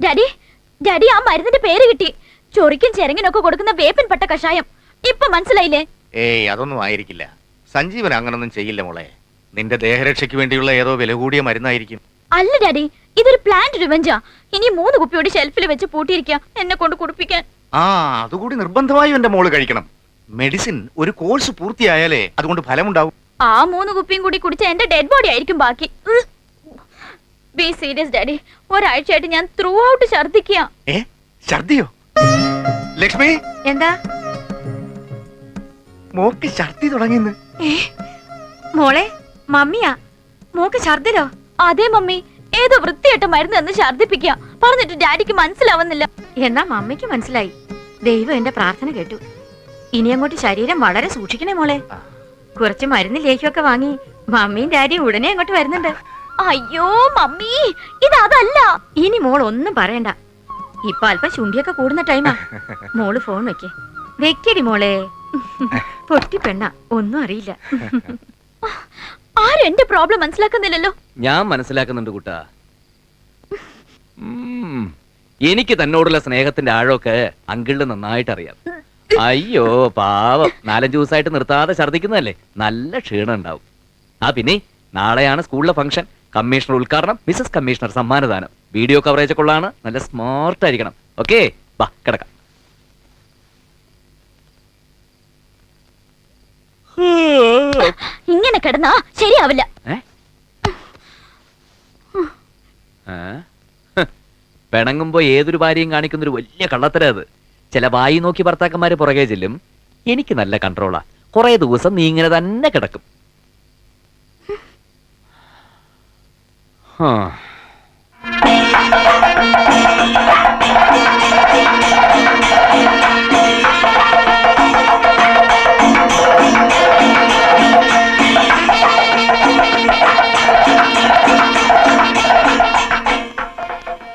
Daddy daddy ആ മരുന്നിന്റെ പേര് കിട്ടി. ചൊറിക്കും ചെരങ്ങിനൊക്കെ കൊടുക്കുന്ന വേപ്പിൻ പട്ട കഷായം. ഇപ്പൊ മനസ്സിലായില്ലേ? ഏയ് അതൊന്നും ആയിരിക്കില്ല. സഞ്ജീവൻ അങ്ങനൊന്നും ചെയ്യില്ല മോളെ. നിന്റെ ദേഹരക്ഷയ്ക്ക് വേണ്ടിയുള്ള ഏതോ വില കൂടിയ മരുന്നായിരിക്കും. അല്ല ഡാഡി, ഇതൊരു പ്ലാന്റ് റിവെഞ്ചാ. ഇനി 3 കുപ്പിയോട് ഷെൽഫിൽ വെച്ച് പൂട്ടിയിരിക്കുക എന്നെ കൊണ്ട് കുടിപ്പിക്കാൻ. ആ അതുകൂടി നിർബന്ധമായും എന്റെ മോള് കഴിക്കണം. മെഡിസിൻ ഒരു കോഴ്സ് പൂർത്തിയായാലേ അതുകൊണ്ട് ഫലമുണ്ടാവും. ആ 3 കുപ്പിയും കൂടി കുടിച്ച എന്റെ ഡെഡ് ബോഡി ആയിരിക്കും ബാക്കി. Be serious daddy. ഒരാഴ്ചയായിട്ട് ഞാൻ ത്രൂ ഔട്ട് ഛർദിക്കുക. ഛർദിയോ? ലക്ഷ്മി എന്താ മോക്ക് ഛർദി തുടങ്ങിന്ന്? മോളെ മമ്മിയാ മോക്ക് ഛർദിലോ? അതെ മമ്മി, ഏതോ വൃത്തിയായിട്ട് മരുന്ന് എന്ന് ഛർദിപ്പിക്കുക. പറഞ്ഞിട്ട് ഡാഡിക്ക് മനസ്സിലാവുന്നില്ല. എന്നാ മമ്മിക്ക് മനസ്സിലായി. ദൈവം എന്റെ പ്രാർത്ഥന കേട്ടു. ഇനി അങ്ങോട്ട് ശരീരം വളരെ സൂക്ഷിക്കണേ മോളെ. കുറച്ച് മരുന്ന് ലേക്കൊക്കെ വാങ്ങി മമ്മിയും ഡാഡിയും ഉടനെ അങ്ങോട്ട് വരുന്നുണ്ട്. അയ്യോ മമ്മി, ഇത് അതല്ല. ഇനി മോൾ ഒന്നും പറയണ്ട. ഇപ്പൊ അല്പം ശുണ്ഠിയൊക്കെ കൂടുന്ന ടൈമാ. മോള് ഫോൺ വെക്കടി മോളെ. പൊട്ടി പെണ്ണ, ഒന്നും അറിയില്ല. ആരും എന്റെ പ്രോബ്ലം മനസ്സിലാക്കുന്നില്ലല്ലോ. ഞാൻ മനസ്സിലാക്കുന്നുണ്ട് കുട്ടാ. എനിക്ക് തന്നോടുള്ള സ്നേഹത്തിന്റെ ആഴമൊക്കെ അങ്കിളിന് നന്നായിട്ട് അറിയാം. അയ്യോ പാവം, 4-5 ദിവസമായിട്ട് നിർത്താതെ ഛർദിക്കുന്നതല്ലേ, നല്ല ക്ഷീണം ഉണ്ടാവും. പിന്നെ നാളെയാണ് സ്കൂളിലെ ഫംഗ്ഷൻ. കമ്മീഷണർ ഉദ്ഘാടനം, മിസസ് കമ്മീഷണർ സമ്മാനദാനം, വീഡിയോ കവറേജ് ഒക്കെ ഉള്ളതാണ്. നല്ല സ്മാർട്ട് ആയിരിക്കണം. ഓക്കെ, വാ കിടക്കാം. ഇങ്ങനെ കിടന്നാ ശരിയാവില്ല. പിണങ്ങുമ്പോ ഏതൊരു ഭാര്യയും കാണിക്കുന്നൊരു വലിയ കള്ളത്തര അത്. ചില വായി നോക്കി ഭർത്താക്കന്മാര് പുറകെ ചെല്ലും. എനിക്ക് നല്ല കൺട്രോളാ. കുറെ ദിവസം നീ ഇങ്ങനെ തന്നെ കിടക്കും.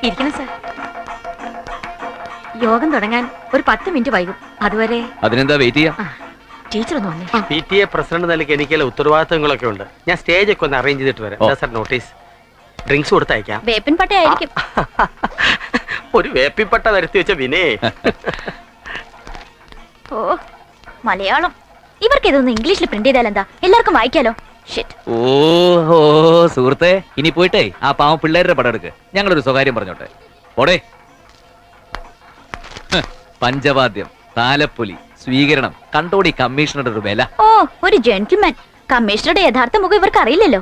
ഇരിക്കണം സാർ. യോഗം തുടങ്ങാൻ ഒരു 10 മിനിറ്റ് വൈകും. അതുവരെ അതിനെന്താ വെയിറ്റ് ചെയ്യാം. ടീച്ചർ ഒന്ന് വന്നേ. PTA പ്രസിഡന്റ് നിലയ്ക്ക് എനിക്കുള്ള ഉത്തരവാദിത്തങ്ങളൊക്കെ ഉണ്ട്. ഞാൻ സ്റ്റേജ് ഒക്കെ ഒന്ന് അറേഞ്ച് ചെയ്തിട്ട് വരാം. Sir notice. ഡ്രിങ്ക്സ് കൊടുത്തയക്കാം. വേപ്പിൻ പട്ടയായിരിക്കും. ഒരു വേപ്പിപ്പട്ട വരുത്തി വെച്ച വിനേ. ഓ മലയാളം. ഇവർക്ക് ഇതൊന്ന് ഇംഗ്ലീഷിൽ പ്രിന്റ് ചെയ്താലെന്താ, എല്ലാവർക്കും വായിക്കാലോ. ഓഹോ സുഹൃത്തെ, ഇനി പോയിട്ടേ ആ പാവം പിള്ളേരുടെ പടം എടുക്ക്. ഞങ്ങളൊരു സ്വകാര്യം പറഞ്ഞോട്ടെ. ഓടേ. പഞ്ചവാദ്യം, താലപ്പൊലി, സ്വീകരണം, കണ്ടോടി കമ്മീഷണറുടെ ഒരു വില. ഓ ഒരു ജെന്റിൽമാൻ. കമ്മീഷണറുടെ യഥാർത്ഥ മുഖം ഇവർക്ക് അറിയില്ലല്ലോ.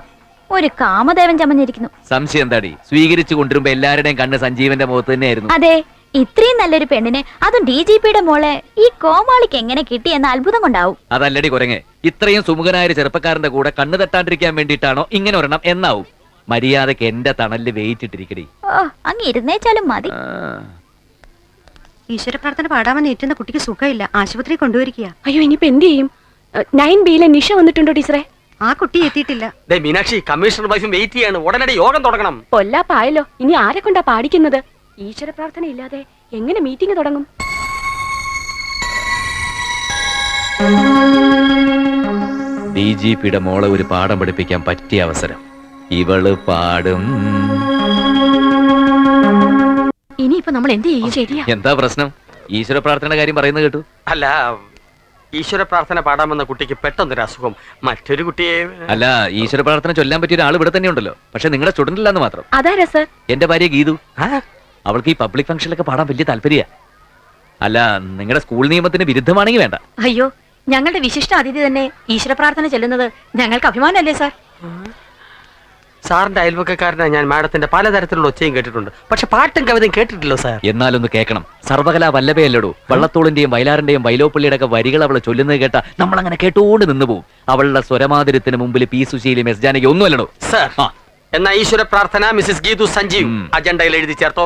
ഒരു കാമദേവൻ ചമഞ്ഞിരിക്കുന്നു. സംശയം എന്താടി? സ്വീകരിച്ചു കൊണ്ടുവരുമ്പോ എല്ലാവരുടെയും കണ്ണ് സഞ്ജീവന്റെ മുഖത്ത് തന്നെയായിരുന്നു. അതെ, ഇത്രയും നല്ലൊരു പെണ്ണിനെ, അതും DGPയുടെ മോളെ, ഈ കോമാളിക്ക് എങ്ങനെ കിട്ടിയെന്ന അത്ഭുതം കൊണ്ടാവും. അതല്ലടി കുരങ്ങ്, ഇത്രയും സുമുഖനായ ഒരു ചെറുപ്പക്കാരന്റെ കൂടെ കണ്ണ് തട്ടാണ്ടിരിക്കാൻ വേണ്ടിയിട്ടാണോ ഇങ്ങനെ ഒരെണ്ണം എന്നാവും. മര്യാദക്ക് എന്റെ തണലില് വെയിറ്റ് ഇട്ടിരിക്കടി. ഓ അങ്ങ് ഇരുന്നേച്ചാലും മതി. ഈശ്വര പ്രാർത്ഥന പാടാമെന്ന് ഏറ്റുന്ന കുട്ടിക്ക് സുഖമില്ല. ആശുപത്രി കൊണ്ടുവരിക. അയ്യോ ഇനിയിപ്പോ എന്ത് ചെയ്യും? 9Bയിലെ നിഷ വന്നിട്ടുണ്ടോ ടീച്ചറെ? ആ കുട്ടി എത്തിയിട്ടില്ല. മീനാക്ഷി, കമ്മീഷണർ വൈഫും വെയിറ്റ് ചെയ്യാണ്. ഉടനടി യോഗം തുടങ്ങണം. കൊല്ലാപ്പായല്ലോ. ഇനി ആരെ കൊണ്ടാ പാടിക്കുന്നത്? ഈശ്വര പ്രാർത്ഥന ഇല്ലാതെ എങ്ങനെ മീറ്റിംഗ് തുടങ്ങും? DGPയുടെ മോളെ ഒരു പാഠം പഠിപ്പിക്കാൻ പറ്റിയ അവസരം. ഇവള് പാടും. ഇനിയിപ്പോ നമ്മൾ എന്ത് ചെയ്യും? ശരിയാ. എന്താ പ്രശ്നം? ഈശ്വര പ്രാർത്ഥനയുടെ കാര്യം പറയുന്നത് കേട്ടു. അല്ല, ഈശ്വര പ്രാർത്ഥന പാടാമെന്ന കുട്ടിക്ക് പെട്ടെന്നൊരു അസുഖം. മറ്റൊരു കുട്ടിയെ അല്ല, ഈശ്വര പ്രാർത്ഥന ചൊല്ലാൻ പറ്റിയ ഒരാൾ ഇവിടെ തന്നെ ഉണ്ടല്ലോ. പക്ഷെ നിങ്ങളുടെ സ്റ്റുഡന്റ് ഇല്ലാന്ന് മാത്രം. അതാരാ സർ? എന്റെ ഭാര്യ ഗീതു. അവൾക്ക് ഈ പബ്ലിക് ഫംഗ്ഷനിലൊക്കെ പാടാൻ വലിയ താല്പര്യ. അല്ല, നിങ്ങളുടെ സ്കൂൾ നിയമത്തിന് വിരുദ്ധമാണെങ്കിൽ വേണ്ട. അയ്യോ, ഞങ്ങളുടെ വിശിഷ്ട അതിഥി തന്നെ ഈശ്വര പ്രാർത്ഥന ചെല്ലുന്നത് ഞങ്ങൾക്ക് അഭിമാനമല്ലേ സാർ? സാറിന്റെ അയൽവക്കക്കാരനാണ് ഞാൻ. മാഡത്തിന്റെ പലതരത്തിലുള്ള ഒച്ചയും കേട്ടിട്ടുണ്ട്, പക്ഷെ പാട്ടും കവിതയും കേട്ടിട്ടില്ലോ സാർ. എന്നാലൊന്ന് കേൾക്കണം. സർവകലാ വല്ലഭയല്ലടോ. വള്ളത്തോളിന്റെയും വയലാറിന്റെയും വൈലോപ്പള്ളിയുടെ ഒക്കെ വരികൾ അവളെ ചൊല്ലുന്നത് കേട്ടാ നമ്മളങ്ങനെ കേട്ടോണ്ട് നിന്ന് പോവും. അവളുടെ സ്വരമാതിരത്തിന് മുമ്പിൽ പി സുശീലും എസ് ജാനകി ഒന്നും അല്ലടോ സാർ. എന്നാ ഈശ്വര പ്രാർത്ഥന മിസസ് ഗീതു സഞ്ജീവ് അജണ്ടയിൽ എഴുതി ചേർത്തോ.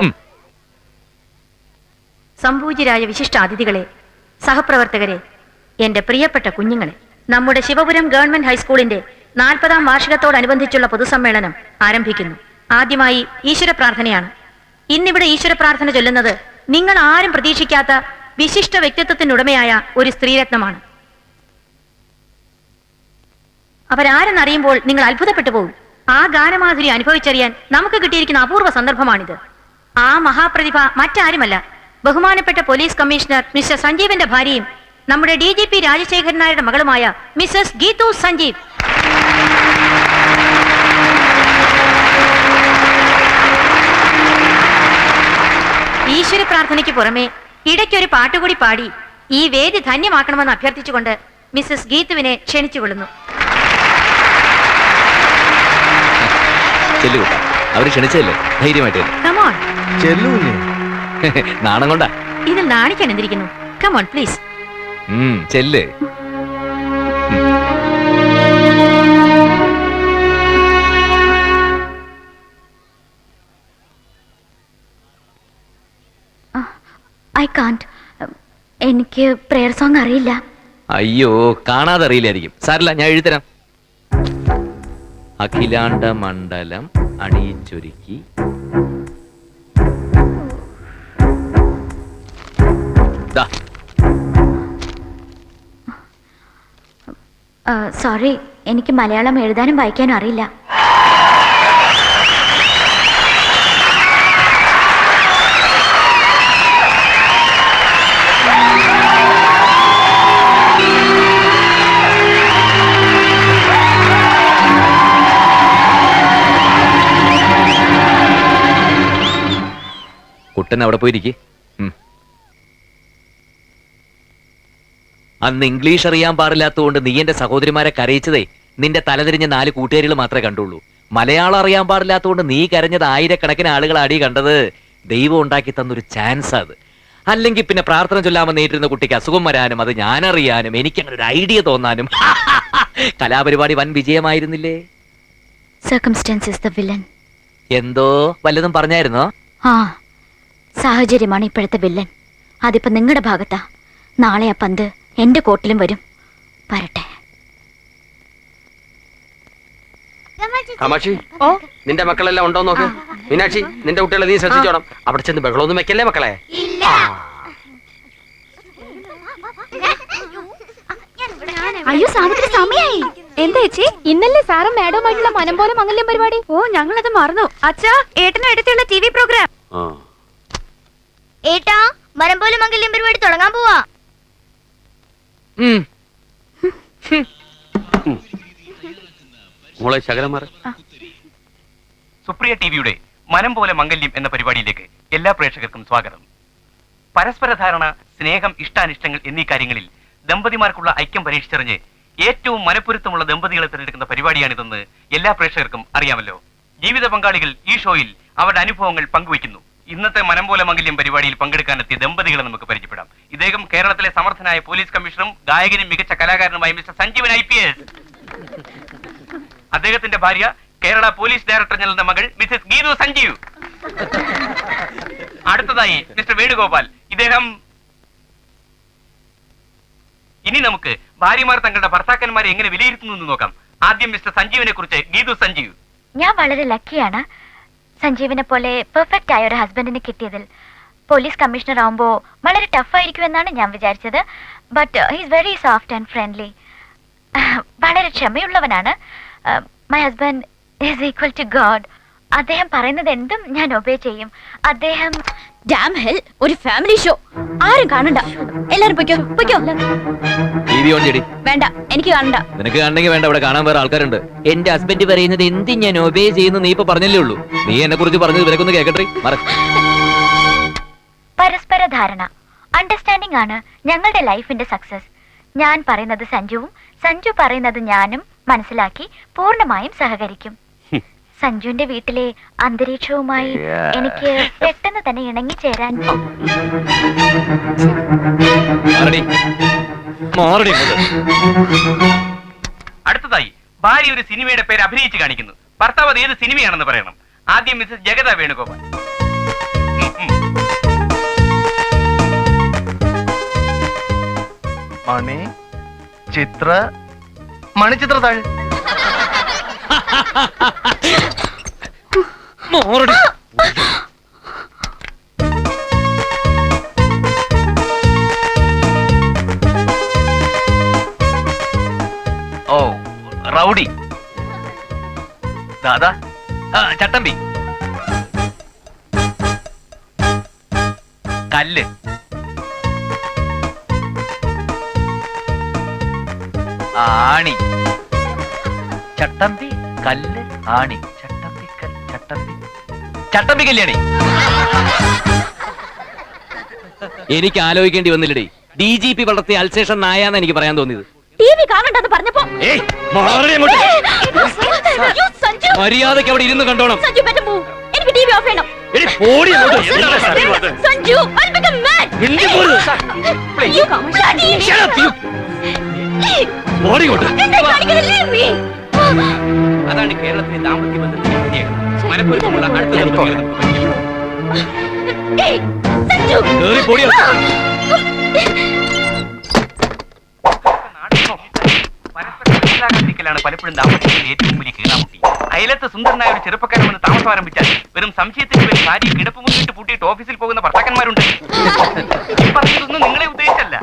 സംപൂജ്യരായ വിശിഷ്ട അതിഥികളെ, സഹപ്രവർത്തകരെ, എന്റെ പ്രിയപ്പെട്ട കുഞ്ഞുങ്ങളെ, നമ്മുടെ ശിവപുരം ഗവൺമെന്റ് ഹൈസ്കൂളിന്റെ 40ാം വാർഷികത്തോടനുബന്ധിച്ചുള്ള പൊതുസമ്മേളനം ആരംഭിക്കുന്നു. ആദ്യമായി ഈശ്വര പ്രാർത്ഥനയാണ്. ഇന്നിവിടെ ഈശ്വര പ്രാർത്ഥന ചൊല്ലുന്നത് നിങ്ങൾ ആരും പ്രതീക്ഷിക്കാത്ത വിശിഷ്ട വ്യക്തിത്വത്തിനുടമയായ ഒരു സ്ത്രീരത്നമാണ്. അവരാരെന്നറിയുമ്പോൾ നിങ്ങൾ അത്ഭുതപ്പെട്ടു പോകും. ആ ഗാനമാധുരി അനുഭവിച്ചറിയാൻ നമുക്ക് കിട്ടിയിരിക്കുന്ന അപൂർവ സന്ദർഭമാണിത്. ആ മഹാപ്രതിഭ മറ്റാരുമല്ല, ബഹുമാനപ്പെട്ട പോലീസ് കമ്മീഷണർ മിസ്റ്റർ സഞ്ജീവിന്റെ ഭാര്യയും നമ്മുടെ DGP രാജശേഖരൻ നായരുടെ മകളുമായ മിസ്സസ് ഗീതു സഞ്ജീവ്. ഈശ്വര പ്രാർത്ഥനയ്ക്ക് പുറമെ ഇടയ്ക്കൊരു പാട്ടുകൂടി പാടി ഈ വേദി ധന്യമാക്കണമെന്ന് അഭ്യർത്ഥിച്ചുകൊണ്ട് മിസ്സസ് ഗീതുവിനെ ക്ഷണിച്ചുകൊള്ളുന്നു. ചെല്ലു കൂട്ടാ, അവര് ക്ഷണിച്ചല്ലേ, ധൈര്യമായിട്ട് Come on. നാണം കൊണ്ടാ. ഇതിൽ നാണിക്കാൻ എന്തിരിക്കുന്നു? Come on, please. ചെല്ല്. I can't. എനിക്ക് പ്രെയർ സോങ് അറിയില്ല. അയ്യോ, കാണാതെ അറിയില്ലായിരിക്കും. സാരില്ല, ഞാൻ എഴുതരാം. അഖിലാണ്ട മണ്ഡലം അണിയിച്ചൊരുക്കി സോറി, എനിക്ക് മലയാളം എഴുതാനും വായിക്കാനും അറിയില്ല. കുട്ടൻ അവിടെ പോയിരിക്കെ. അന്ന് ഇംഗ്ലീഷ് അറിയാൻ പാടില്ലാത്തതുകൊണ്ട് നീ എന്റെ സഹോദരിമാരെ കരയിച്ചതേ നിന്റെ തലതിരിഞ്ഞ 4 കൂട്ടുകാരികൾ മാത്രമേ കണ്ടുള്ളൂ. മലയാളം അറിയാൻ പാടില്ലാത്തതുകൊണ്ട് നീ കരഞ്ഞത് ആയിരക്കണക്കിന് ആളുകൾ അടി കണ്ടത്. ദൈവം ഉണ്ടാക്കി തന്നൊരു ചാൻസ് അത്. അല്ലെങ്കിൽ പിന്നെ പ്രാർത്ഥന ചൊല്ലാമെന്ന് നേരിടുന്ന കുട്ടിക്ക് അസുഖം വരാനും അത് ഞാനറിയാനും എനിക്കങ്ങനെ ഒരു ഐഡിയ തോന്നാനും കലാപരിപാടി വൻ വിജയമായിരുന്നില്ലേ? Circumstance is the villain. എന്തോ വല്ലതും പറഞ്ഞായിരുന്നോ? ആ, സാഹചര്യമാണ് ഇപ്പോഴത്തെ വില്ലൻ. അതിപ്പോ നിങ്ങളുടെ ഭാഗത്താ. നാളെ ആ പന്ത് എന്റെ കോട്ടിലും വരും. വരട്ടെ. കാമാക്ഷി, നിന്റെ മക്കളെല്ലാം ഉണ്ടോ നോക്ക്. മീനാക്ഷി, നിന്റെ കുട്ടികളെ നീ ശ്രദ്ധിച്ചോണം. അവിടെ ചെന്ന് ബഹളമൊന്നും വെക്കല്ലേ മക്കളെ. അയ്യോ, സാവിത്രി, സമയായി. എന്താ ചേച്ചി? ഇന്നല്ലേ സാറും മാഡവുമായിട്ടുള്ള മനം പോലെ മംഗല്യം പരിപാടി? ഓ, ഞങ്ങളത് മറന്നു. അച്ഛാ, ഏട്ടനും എടുത്തുള്ള TV പ്രോഗ്രാം. ഏട്ടാ, മരം പോലെ മംഗല്യം പരിപാടി തുടങ്ങാൻ പോവാ. മോളെ ശകലമാർ. സുപ്രിയ ടിവിയുടെ മനം പോലെ മംഗല്യം എന്ന പരിപാടിയിലേക്ക് എല്ലാ പ്രേക്ഷകർക്കും സ്വാഗതം. പരസ്പര ധാരണ, സ്നേഹം, ഇഷ്ടാനിഷ്ടങ്ങൾ എന്നീ കാര്യങ്ങളിൽ ദമ്പതിമാർക്കുള്ള ഐക്യം പരീക്ഷിച്ചറിഞ്ഞ് ഏറ്റവും മനപ്പൊരുത്തമുള്ള ദമ്പതികളെ തിരഞ്ഞെടുക്കുന്ന പരിപാടിയാണിതെന്ന് എല്ലാ പ്രേക്ഷകർക്കും അറിയാമല്ലോ. ജീവിത പങ്കാളികൾ ഈ ഷോയിൽ അവരുടെ അനുഭവങ്ങൾ പങ്കുവയ്ക്കുന്നു. ഇന്നത്തെ മനം പോലെ മംഗല്യം പരിപാടിയിൽ പങ്കെടുക്കാനെത്തിയ ദമ്പതികളെ നമുക്ക് പരിചയപ്പെടാം. ഇദ്ദേഹം കേരളത്തിലെ സമർത്ഥനായ പോലീസ് കമ്മീഷണറും ഗായകനും മികച്ച കലാകാരനുമായ മിസ്റ്റർ സഞ്ജീവൻ IPS. അദ്ദേഹത്തിന്റെ ഭാര്യ കേരള പോലീസ് ഡയറക്ടർ ജനറലിന്റെ മകൾ മിസസ് ഗീതു സഞ്ജീവ്. അടുത്തതായി മിസ്റ്റർ വേണുഗോപാൽ. ഇദ്ദേഹം. ഇനി നമുക്ക് ഭാര്യമാർ തങ്ങളുടെ ഭർത്താക്കന്മാരെ എങ്ങനെ വിലയിരുത്തുന്നു എന്ന് നോക്കാം. ആദ്യം മിസ്റ്റർ സഞ്ജീവിനെ കുറിച്ച് ഗീതു സഞ്ജീവ്. ഞാൻ വളരെ ലക്കിയാണ് സഞ്ജീവിനെ പോലെ പെർഫെക്റ്റ് ആയ ഒരു ഹസ്ബൻഡിനെ കിട്ടിയതിൽ. പോലീസ് കമ്മീഷണർ ആവുമ്പോൾ വളരെ ടഫായിരിക്കുമെന്നാണ് ഞാൻ വിചാരിച്ചത്. But he's very soft and friendly. വളരെ ക്ഷമയുള്ളവനാണ്. My husband is equal to God. അദ്ദേഹം പറയുന്നത് എന്തും ഞാൻ ഒബേ ചെയ്യും. അദ്ദേഹം ഡാം ഹെൽ ഒരു ഫാമിലി ഷോ. ആരും കാണണ്ട. എല്ലാരും പൊയ്ക്കോ പൊയ്ക്കോ. TV ഓൺ ചെയ്യടി. വേണ്ട, എനിക്ക് കാണണ്ട. നിനക്ക് കാണണമെങ്കിൽ വേണ്ട, ഇവിടെ കാണാൻ വേറെ ആൾക്കാരുണ്ട്. എന്റെ ഹസ്ബൻഡ് പറയുന്നത് എന്തും ഞാൻ ഒബേ ചെയ്യുന്നു നീ ഇപ്പൊ പറഞ്ഞല്ലേ ഉള്ളൂ. നീ എന്നെ കുറിച്ച് പറഞ്ഞത് ഇവരൊക്കെ കേക്കട്ടെ. പരസ്പര ധാരണ, അണ്ടർസ്റ്റാൻഡിംഗ് ആണ് ഞങ്ങളുടെ ലൈഫിന്റെ സക്സസ്. ഞാൻ പറയുന്നത് സഞ്ജുവും സഞ്ജു പറയുന്നത് ഞാനും മനസ്സിലാക്കി പൂർണ്ണമായും സഹകരിക്കും. സഞ്ജുവിന്റെ വീട്ടിലെ അന്തരീക്ഷവുമായി എനിക്ക് പെട്ടെന്ന് തന്നെ ഇണങ്ങിച്ചേരാൻ. അടുത്തതായി ഭാര്യ ഒരു സിനിമയുടെ പേര് അഭിനയിച്ച് കാണിക്കുന്നു. ഭർത്താവ് അത് ഏത് സിനിമയാണെന്ന് പറയണം. ആദ്യം മിസസ് ജഗത വേണുഗോപാൽ. മണിച്ചിത്ര താഴ്. ഓ, റൗഡി. ദാദാ, ചട്ടമ്പി. കല്ല്. ആണി. ചട്ടമ്പി കല്ല് ആണി. ചട്ടമ്പി കല്യാണി. എനിക്ക് ആലോചിക്കേണ്ടി വന്നില്ലടേ. DGP വളർത്തിയ അൽസേഷൻ നായാന്ന് എനിക്ക് പറയാൻ തോന്നിയത്. ടിവി കാണണ്ടെന്ന് പറഞ്ഞപ്പോ ഏയ്, മാറി അങ്ങോട്ട്. You, സഞ്ജു. മര്യാദയ്ക്ക് അവിടെ ഇരുന്ന് കണ്ടോണം. Sanju, better move. എനിക്ക് ടിവി ഓഫ് ചെയ്യണം. എടി, പോടി അങ്ങോട്ട്. Sanju, I'll become mad. മിണ്ടി പോരുത്. You bloody Shut up, you. പോടി ഇങ്ങോട്ട്. എന്താ കാണിക്കുന്നത്? Leave me. അതാണ് കേരളത്തിലെ ദാമ്പത്യ ബന്ധത്തിന്റെ പ്രത്യേകത. മനഃപൂർവ്വമുള്ള അടുത്ത ദമ്പതികളെ നമുക്ക് പരിചയപ്പെടാം. Hey, സഞ്ജു. കേറി പോടി അങ്ങോട്ട്. പരസ്പരം മനസ്സിലാക്കാതിരിക്കലാണ് പലപ്പോഴും ദാമ്പത്യത്തിന്റെ ഏറ്റവും വലിയ കീറാമുട്ടി. അയലത്ത് സുന്ദരനായ ഒരു ചെറുപ്പക്കാരൻ വന്ന് താമസം ആരംഭിച്ചാൽ വെറും സംശയത്തിന് പേര് ഭാര്യ കിടപ്പ് മുന്നിട്ട് പൂട്ടിയിട്ട് ഓഫീസിൽ പോകുന്ന ഭർത്താക്കന്മാരുണ്ട്. ഈ പറഞ്ഞതൊന്നും നിങ്ങളെ ഉദ്ദേശിച്ചല്ല.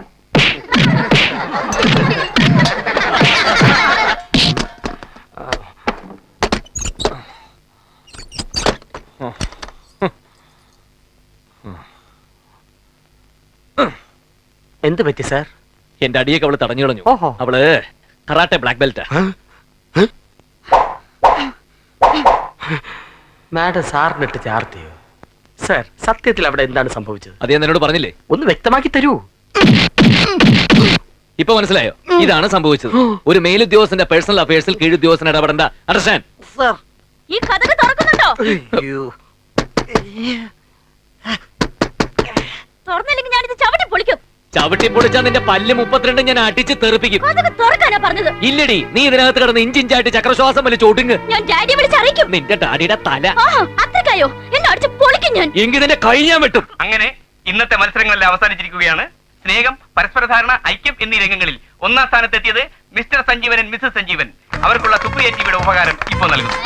എന്ത് പറ്റി സാർ? എന്റെ അടിയൊക്കെ അവള് തടഞ്ഞു കളഞ്ഞു. ഓഹോ. അവള് കറാട്ടെ ബ്ലാക്ക് ബെൽറ്റാ. മാഡം സാറിനിട്ട് ചാർത്തിയോ? സാർ, സത്യത്തിൽ അവിടെ എന്താണ് സംഭവിച്ചത്? അത് ഞാൻ എന്നോട് പറഞ്ഞില്ലേ? ഒന്ന് വ്യക്തമാക്കി തരൂ. ഇപ്പൊ മനസ്സിലായോ? ഇതാണ് സംഭവിച്ചത്. ഒരു മേലുദ്യോഗസ്ഥന്റെ പേഴ്സണൽ അഫയേഴ്സിൽ കീഴുദ്യോഗസ്ഥൻ ഇടപെടണ്ട. അണ്ടർസ്റ്റാൻഡ്? സാർ, ഈ കഥക് തുറക്കുന്നുണ്ടോ? തുറന്നില്ലെങ്കിൽ ഞാനിത് ചവിട്ടി പൊളിക്കും. ചവിട്ടി പൊളിച്ചാ നിന്റെ പല്ല് 32 ഞാൻ അടിച്ച് തെറിപ്പിക്കും. കഥക് തുറക്കാനാ പറഞ്ഞത്. ഇല്ലടി, നീ ഇതിനകത്ത് കിടന്ന് ഇഞ്ചിഞ്ചായിട്ട് ചക്രശ്വാസം വലിച്ച് ഒടുങ്ങ്. ഞാൻ ഡാഡിയെ വിളിച്ചറിയിക്കും. നിന്റെ ഡാഡിയുടെ തല അത്രക്കായോ? എന്നെ അടിച്ച് പൊളിക്കും ഞാൻ. എങ്കിൽ നിന്റെ കൈ ഞാൻ വെട്ടും. അങ്ങനെ ഇന്നത്തെ മത്സരങ്ങളെല്ലാം അവസാനിച്ചിരിക്കുകയാണ്. സ്നേഹം, പരസ്പര ധാരണ, ഐക്യം എന്നീ രംഗങ്ങളിൽ ഒന്നാം സ്ഥാനത്തെത്തിയത് മിസ്റ്റർ സഞ്ജീവൻ, മിസ്സസ് സഞ്ജീവൻ. അവർക്കുള്ള സുപ്രിയ ടിവിയുടെ ഉപഹാരം ഇപ്പോൾ നൽകുന്നു.